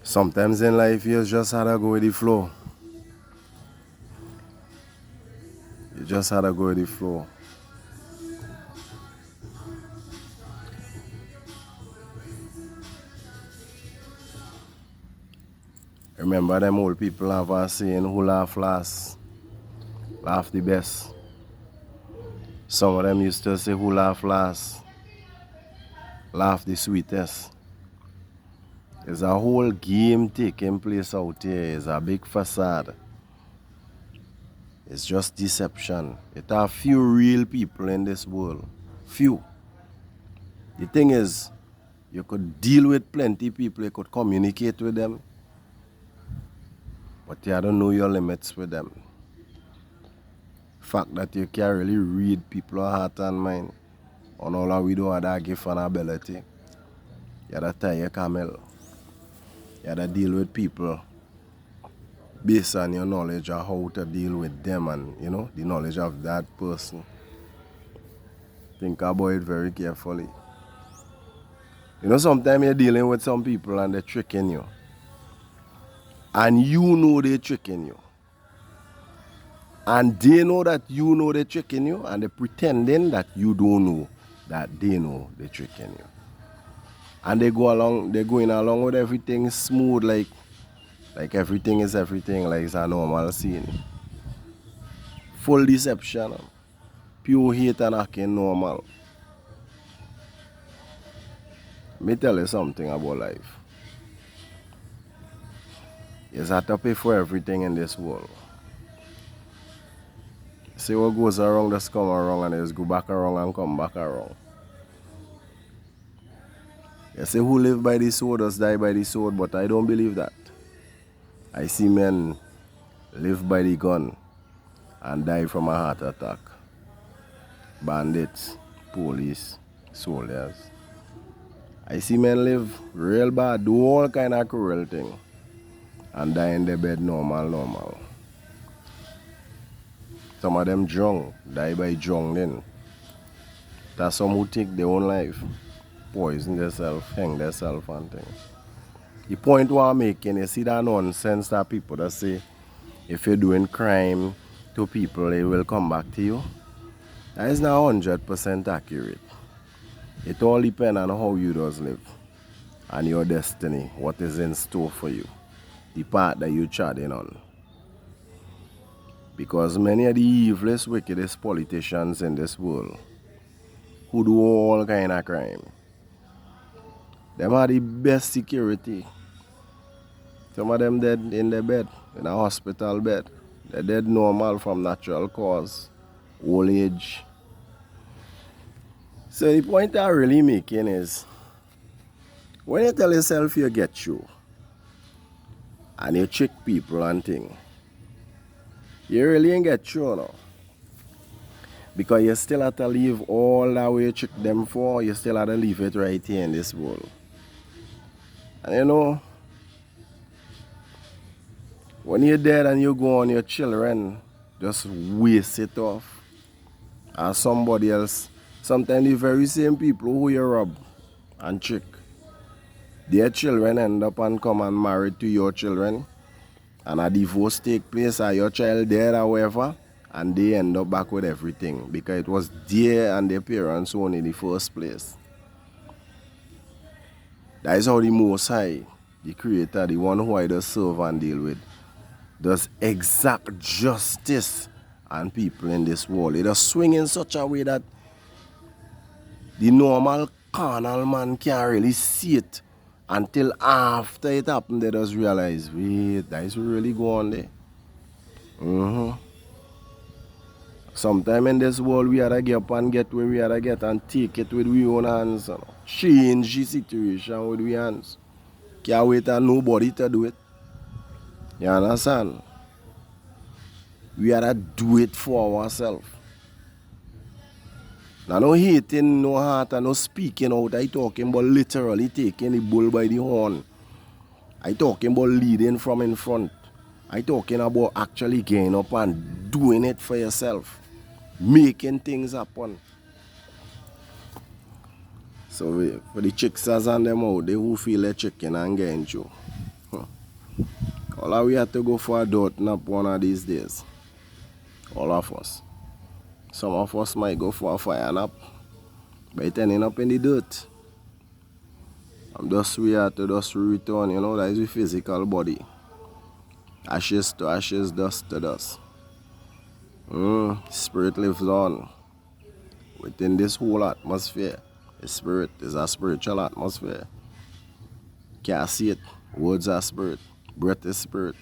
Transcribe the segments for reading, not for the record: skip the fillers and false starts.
Sometimes in life you just had to go with the flow. You just had to go with the flow. Remember them old people have a saying, who laugh last, laugh the best. Some of them used to say, who laugh last, laugh the sweetest. There's a whole game taking place out here. It's a big facade. It's just deception. It are few real people in this world. Few. The thing is, you could deal with plenty people, you could communicate with them, but you don't know your limits with them. Fact that you can't really read people's heart and mind, and all that we do have that gift and ability. You have to tie your camel. You have to deal with people based on your knowledge of how to deal with them and, the knowledge of that person. Think about it very carefully. Sometimes you're dealing with some people and they're tricking you. And you know they're tricking you. And they know that you know they're tricking you, and they're pretending that you don't know that they know they're tricking you. And they're going along with everything smooth, like everything is everything, like it's a normal scene. Full deception. Pure hate and acting normal. Let me tell you something about life. You have to pay for everything in this world. See what goes around just come around, and just go back around and come back around. You say who live by the sword does die by the sword, but I don't believe that. I see men live by the gun and die from a heart attack. Bandits, police, soldiers. I see men live real bad, do all kind of cruel thing, and die in their bed normal. Some of them drunk, die by drowning. There's some who take their own life, poison themselves, hang themselves and things. The point what I'm making, you see that nonsense that people that say, if you're doing crime to people, they will come back to you. That is not 100% accurate. It all depends on how you does live and your destiny, what is in store for you, the path that you're treading on. Because many of the evilest, wickedest politicians in this world who do all kind of crime, them are the best security. Some of them dead in their bed, in a hospital bed. They're dead normal from natural cause, old age. So the point I'm really making is, when you tell yourself you get through, and you trick people and things, you really ain't get through now. Because you still have to leave all that way you trick them for, you still have to leave it right here in this world. And when you're dead and you go on your children, just waste it off. And somebody else, sometimes the very same people who you rob and trick, their children end up and come and married to your children, and a divorce take place, or your child dead or whatever, and they end up back with everything because it was their and their parents' own in the first place. That is how the Most High, the Creator, the one who I just serve and deal with, does exact justice on people in this world. It does swing in such a way that the normal carnal man can't really see it until after it happened. They just realize, wait, that is really going there. Sometime in this world we had to get up and get where we had to get and take it with our own hands. Change the situation with our hands. Can't wait on nobody to do it. You understand? We had to do it for ourselves. Now no hating, no heart, and no speaking out. I talking about literally taking the bull by the horn. I talking about leading from in front. I talking about actually getting up and doing it for yourself. Making things happen. So for the chicksers and them out, they who feel they're chicken and getting you, All of we have to go for a dirt nap one of these days. All of us. Some of us might go for a fire nap by turning up in the dirt. And thus we have to just return, that is the physical body. Ashes to ashes, dust to dust. Spirit lives on within this whole atmosphere. The spirit is a spiritual atmosphere. Can't see it. Words are spirit. Breath is spirit.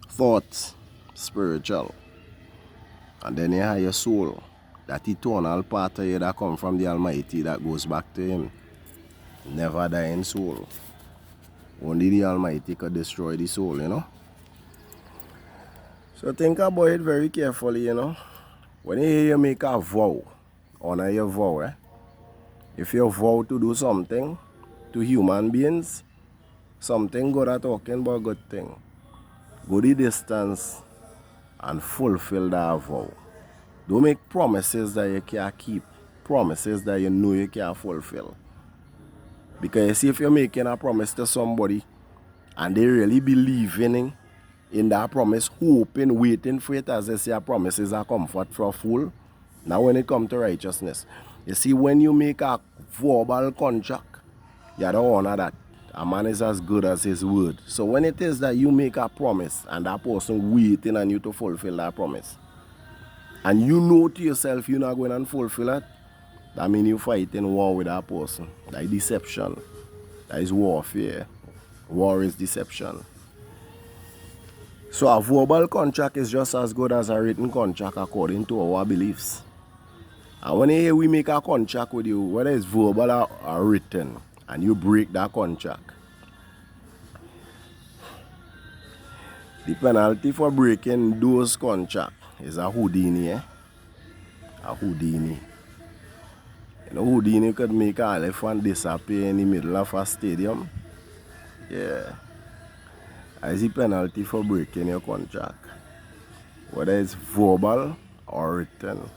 Thoughts, spiritual. And then you have your soul. That eternal part of you that comes from the Almighty that goes back to Him. Never dying soul. Only the Almighty could destroy the soul, So think about it very carefully, When you hear you make a vow, honor your vow, If you vow to do something to human beings, something God are talking about good thing. Go the distance and fulfill that vow. Don't make promises that you can't keep. Promises that you know you can't fulfill. Because you see, if you're making a promise to somebody and they really believing in that promise, hoping, waiting for it, as they say, a promise is a comfort for a fool. Now when it comes to righteousness, you see, when you make a verbal contract, you don't honor that. A man is as good as his word. So when it is that you make a promise and that person waiting on you to fulfill that promise, and you know to yourself you're not going to fulfill it, that means you're fighting war with that person. That is deception. That is warfare. War is deception. So a verbal contract is just as good as a written contract according to our beliefs. And when you hear we make a contract with you, whether it's verbal or written, and you break that contract, the penalty for breaking those contracts is a Houdini, A Houdini. Houdini could make an elephant disappear in the middle of a stadium. Yeah. That is the penalty for breaking your contract. Whether it's verbal or written.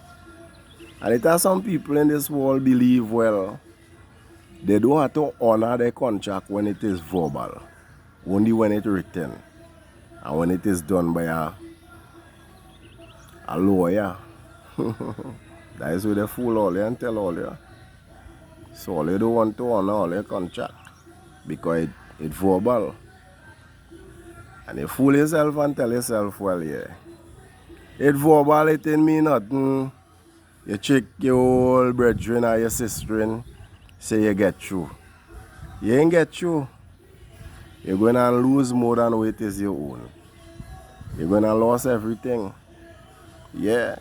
And it has some people in this world believe, well, they don't have to honor their contract when it is verbal. Only when it's written. And when it is done by a lawyer. That is where they fool all you and tell all you. So all you don't want to honor all your contract. Because it's verbal. And you fool yourself and tell yourself, well, yeah. It's verbal, it didn't mean nothing. You check your old brethren or your sister, say you get through. You ain't get through. You're going to lose more than what is your own. You're going to lose everything. Yeah.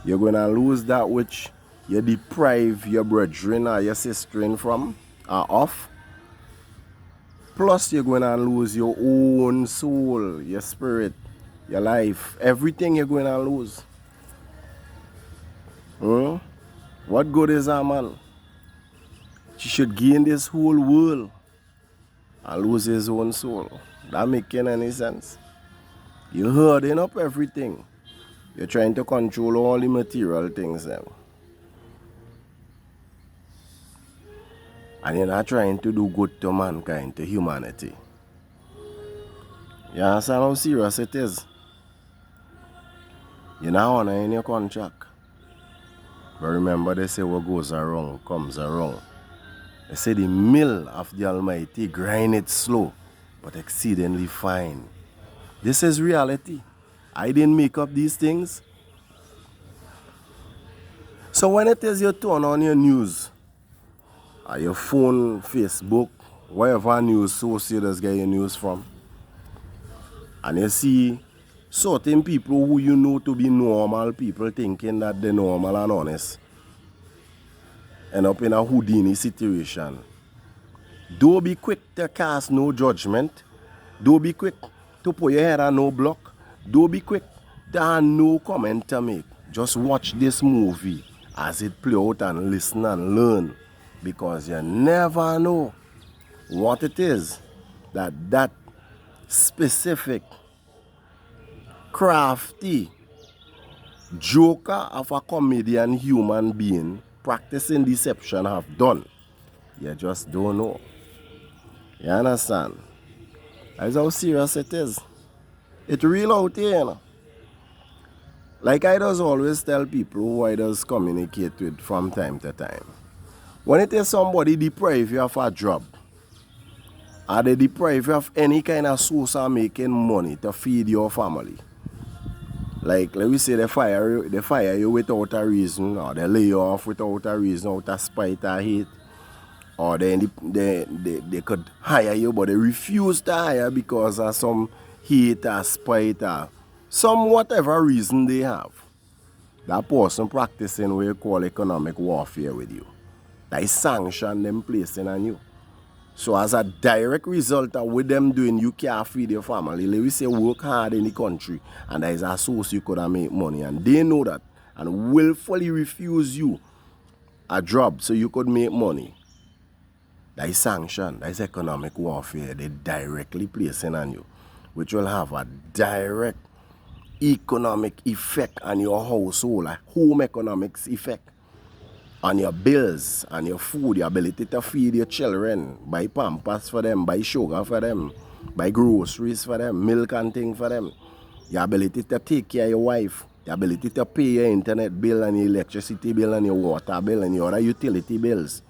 You're going to lose that which you deprive your brethren or your sister from or of. Plus, you're going to lose your own soul, your spirit, your life. Everything you're going to lose. What good is a man? He should gain this whole world and lose his own soul. That making any sense? You're hoarding up everything. You're trying to control all the material things then. And you're not trying to do good to mankind, to humanity. You understand how serious it is? You're not honoring your contract. But remember, they say what goes around comes around. They say the mill of the Almighty grind it slow, but exceedingly fine. This is reality. I didn't make up these things. So when it is you turn on your news, or your phone, Facebook, wherever news source you just get your news from, and you see certain people who you know to be normal people thinking that they're normal and honest, end up in a Houdini situation. Don't be quick to cast no judgment. Don't be quick to put your head on no block. Don't be quick to have no comment to make. Just watch this movie as it play out and listen and learn. Because you never know what it is that specific crafty joker of a comedian human being practicing deception have done. You just don't know. You understand? That's how serious it is. It real out here, you know. Like I does always tell people who I does communicate with from time to time. When it is somebody deprived you of a job, or they deprive you of any kind of source of making money to feed your family. Like let me say they fire you without a reason, or they lay you off without a reason, out of spite or hate. Or then they could hire you, but they refuse to hire because of some hate or spite or some whatever reason they have. That person practicing what you call economic warfare with you. That is sanction them placing on you. So as a direct result of what them doing, you can't feed your family. Let me say work hard in the country and there is a source you could make money. And they know that and willfully refuse you a job so you could make money. That is sanction, that is economic warfare. They directly placing on you, which will have a direct economic effect on your household, a home economics effect, on your bills, on your food, your ability to feed your children, buy pampers for them, buy sugar for them, buy groceries for them, milk and things for them, your ability to take care of your wife, your ability to pay your internet bill and your electricity bill and your water bill and your other utility bills.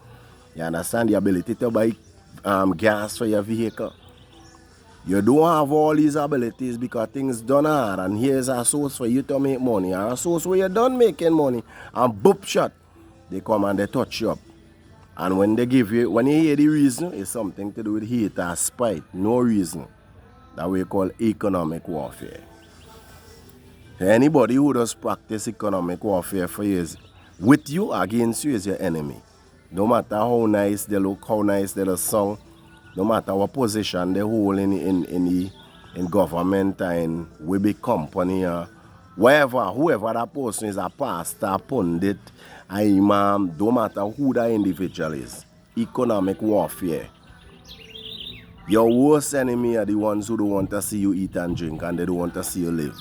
You understand? The ability to buy gas for your vehicle. You don't have all these abilities because things done hard and here's a source for you to make money. And a source where you're done making money and boop shot, they come and they touch you up. And when they give you, when you hear the reason, it's something to do with hate or spite. No reason. That we call economic warfare. Anybody who does practice economic warfare for years, with you against you is your enemy. No matter how nice they look, how nice they song, no matter what position they hold in government and we big company or wherever, whoever that person is, a pastor, pundit, a imam, no matter who that individual is, economic warfare. Your worst enemy are the ones who don't want to see you eat and drink and they don't want to see you live.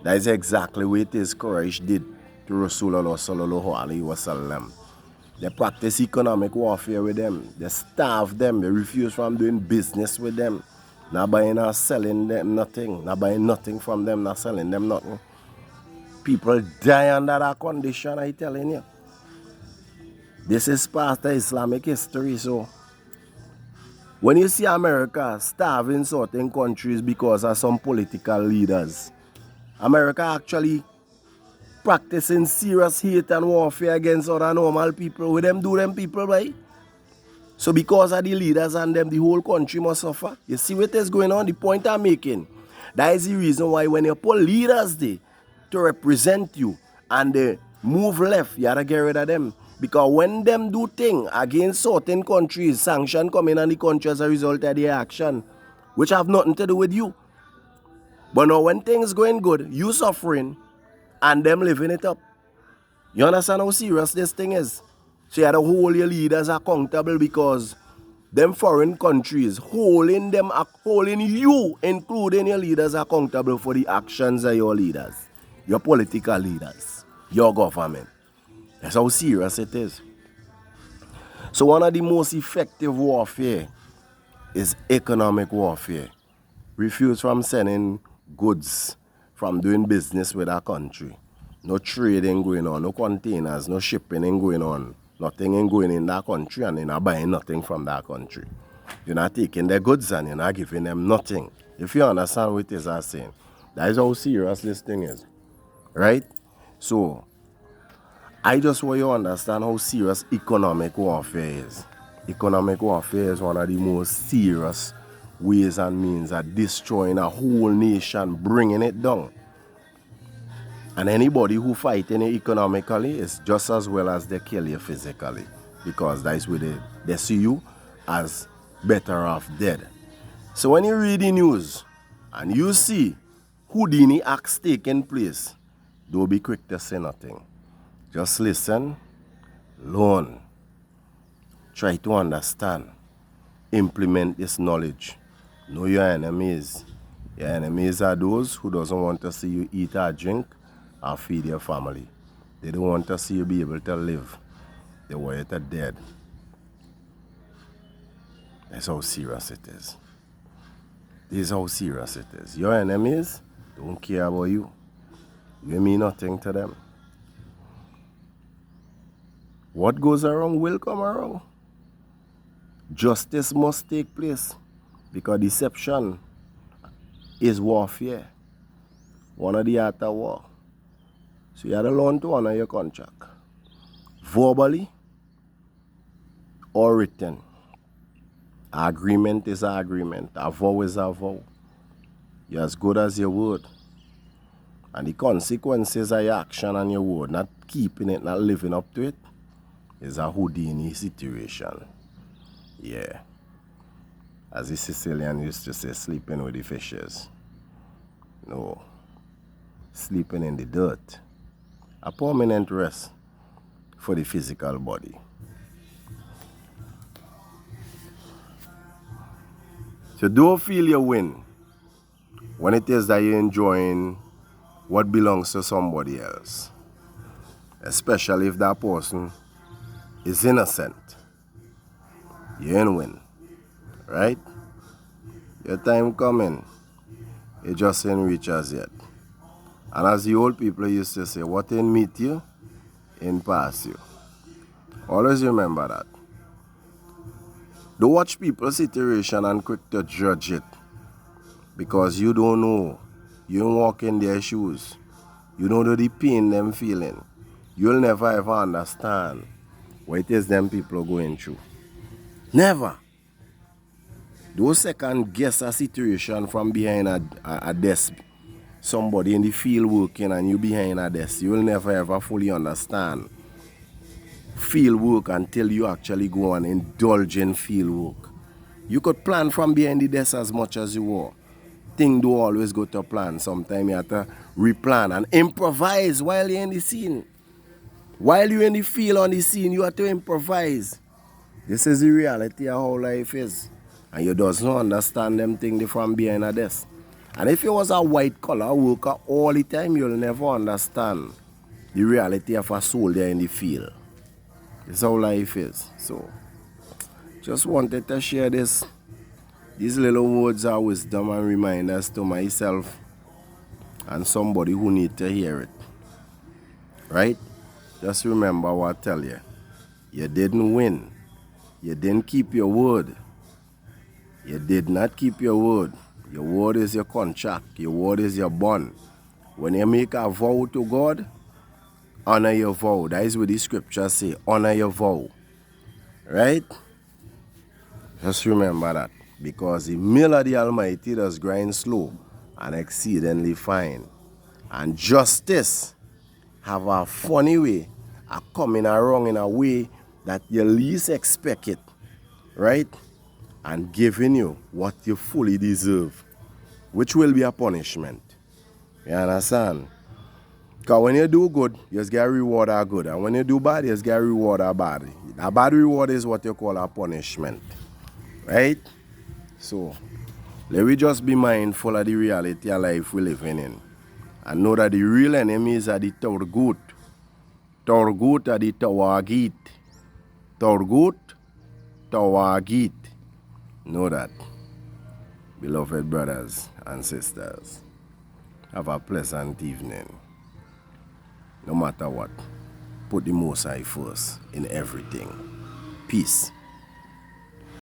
That is exactly what it is Quraysh did to Rasulullah sallallahu alaihi wasallam. They practice economic warfare with them. They starve them. They refuse from doing business with them. Not buying or selling them nothing. Not buying nothing from them, not selling them nothing. People die under that condition, I'm telling you. This is part of Islamic history, so when you see America starving certain countries because of some political leaders, America actually practicing serious hate and warfare against other normal people. With them do them people, right? So because of the leaders and them, the whole country must suffer. You see what is going on? The point I'm making. That is the reason why when you put leaders there to represent you and they move left, you have to get rid of them. Because when them do things against certain countries, sanction coming on the country as a result of their action, which have nothing to do with you. But now when things going good, you suffering, and them living it up. You understand how serious this thing is? So you have to hold your leaders accountable because them foreign countries holding you, including your leaders, accountable for the actions of your leaders, your political leaders, your government. That's how serious it is. So one of the most effective warfare is economic warfare. Refuse from sending goods, from doing business with our country. No trading going on, no containers, no shipping ain't going on. Nothing ain't going in that country and you're not buying nothing from that country. You're not taking their goods and you're not giving them nothing. If you understand what it is I'm saying, that is how serious this thing is. Right? So, I just want you to understand how serious economic warfare is. Economic warfare is one of the most serious ways and means of destroying a whole nation, bringing it down. And anybody who fighting it economically is just as well as they kill you physically. Because that's where they see you as better off dead. So when you read the news and you see Houdini acts taking place, don't be quick to say nothing. Just listen, learn, try to understand, implement this knowledge. Know your enemies. Your enemies are those who doesn't want to see you eat or drink or feed your family. They don't want to see you be able to live. They want you to dead. That's how serious it is. This is how serious it is. Your enemies don't care about you. You mean nothing to them. What goes around will come around. Justice must take place because deception is warfare. One of the art of war. So you have to learn to honor your contract. Verbally or written. Agreement is an agreement. A vow is a vow. You're as good as your word. And the consequences of your action and your word, not keeping it, not living up to it, is a Houdini situation. Yeah. As the Sicilian used to say, sleeping with the fishes. No. Sleeping in the dirt. A permanent rest for the physical body. So don't feel you win when it is that you're enjoying what belongs to somebody else. Especially if that person is innocent. You ain't win. Right? Your time coming. It just ain't reach as yet. And as the old people used to say, what ain't meet you, ain't pass you. Always remember that. Don't watch people's situation and quick to judge it. Because you don't know. You don't walk in their shoes. You don't know the pain them feeling. You'll never ever understand what it is them people are going through. Never. Don't second guess a situation from behind a desk. Somebody in the field working and you behind a desk. You'll never ever fully understand field work until you actually go and indulge in field work. You could plan from behind the desk as much as you want. Things don't always go to plan. Sometimes you have to replan and improvise while you're in the scene. While you're in the field on the scene, you have to improvise. This is the reality of how life is. And you does not understand them things from behind a desk. And if you was a white collar worker all the time, you'll never understand the reality of a soldier in the field. It's how life is. So, just wanted to share these little words of wisdom and reminders to myself and somebody who need to hear it. Right? Just remember what I tell you. You didn't win. You didn't keep your word. You did not keep your word. Your word is your contract. Your word is your bond. When you make a vow to God, honor your vow. That is what the scriptures say. Honor your vow. Right? Just remember that. Because the mill of the Almighty does grind slow and exceedingly fine. And justice have a funny way of coming around in a way that you least expect it. Right? And giving you what you fully deserve. Which will be a punishment. You understand? Because when you do good, you just get a reward of good. And when you do bad, you just get a reward of bad. A bad reward is what you call a punishment. Right? So, let me just be mindful of the reality of life we're living in. And know that the real enemies are the Torgut. Torgut are the Tawagit. Torgut, Tawagit. Know that. Beloved brothers and sisters. Have a pleasant evening. No matter what, put the Most High first in everything. Peace.